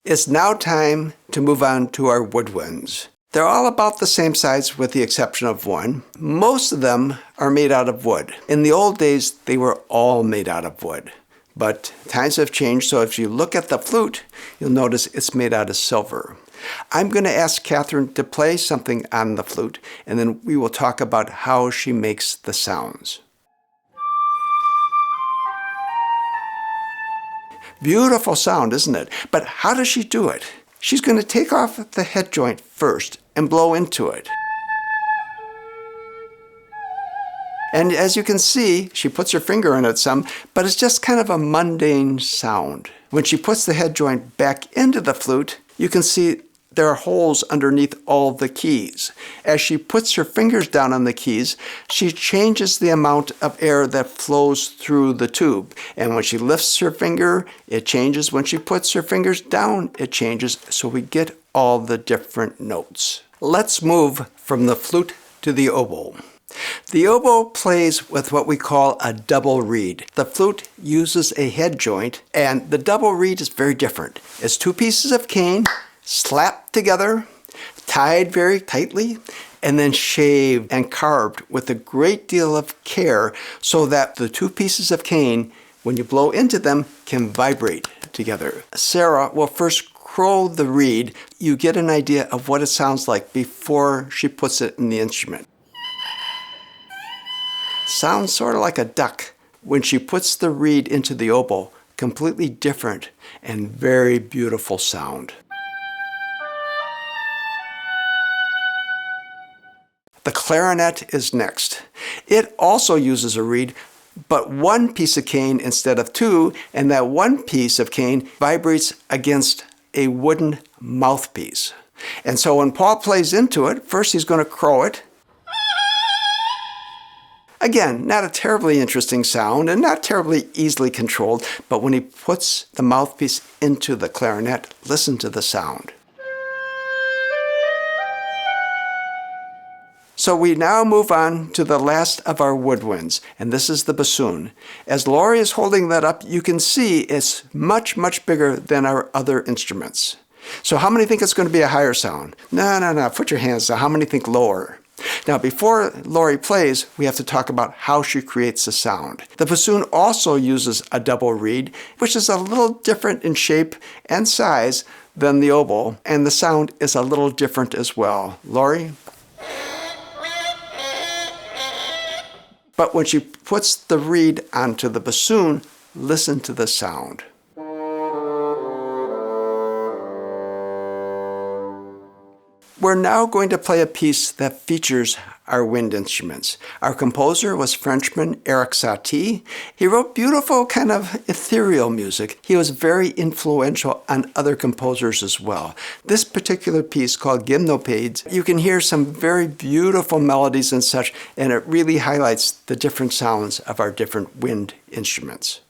It's now time to move on to our woodwinds. They're all about the same size with the exception of one. Most of them are made out of wood. In the old days, they were all made out of wood. But times have changed, so if you look at the flute, you'll notice it's made out of silver. I'm going to ask Catherine to play something on the flute, and then we will talk about how she makes the sounds. Beautiful sound, isn't it? But how does she do it? She's going to take off the head joint first and blow into it. And as you can see, she puts her finger in it some, but it's just kind of a mundane sound. When she puts the head joint back into the flute, you can see there are holes underneath all the keys. As she puts her fingers down on the keys, she changes the amount of air that flows through the tube. And when she lifts her finger, it changes. When she puts her fingers down, it changes. So we get all the different notes. Let's move from the flute to the oboe. The oboe plays with what we call a double reed. The flute uses a head joint, and the double reed is very different. It's two pieces of cane slapped together, tied very tightly, and then shaved and carved with a great deal of care so that the two pieces of cane, when you blow into them, can vibrate together. Sarah will first crow the reed. You get an idea of what it sounds like before she puts it in the instrument. Sounds sort of like a duck when she puts the reed into the oboe. Completely different and very beautiful sound. The clarinet is next. It also uses a reed, but one piece of cane instead of two, and that one piece of cane vibrates against a wooden mouthpiece. And so when Paul plays into it, first he's going to crow it. Again, not a terribly interesting sound and not terribly easily controlled, but when he puts the mouthpiece into the clarinet, listen to the sound. So we now move on to the last of our woodwinds, and this is the bassoon. As Lori is holding that up, you can see it's much, much bigger than our other instruments. So how many think it's going to be a higher sound? No, put your hands down. How many think lower? Now, before Lori plays, we have to talk about how she creates the sound. The bassoon also uses a double reed, which is a little different in shape and size than the oboe, and the sound is a little different as well. Lori? But when she puts the reed onto the bassoon, listen to the sound. We're now going to play a piece that features our wind instruments. Our composer was Frenchman Erik Satie. He wrote beautiful kind of ethereal music. He was very influential on other composers as well. This particular piece called Gymnopedies, you can hear some very beautiful melodies and such, and it really highlights the different sounds of our different wind instruments.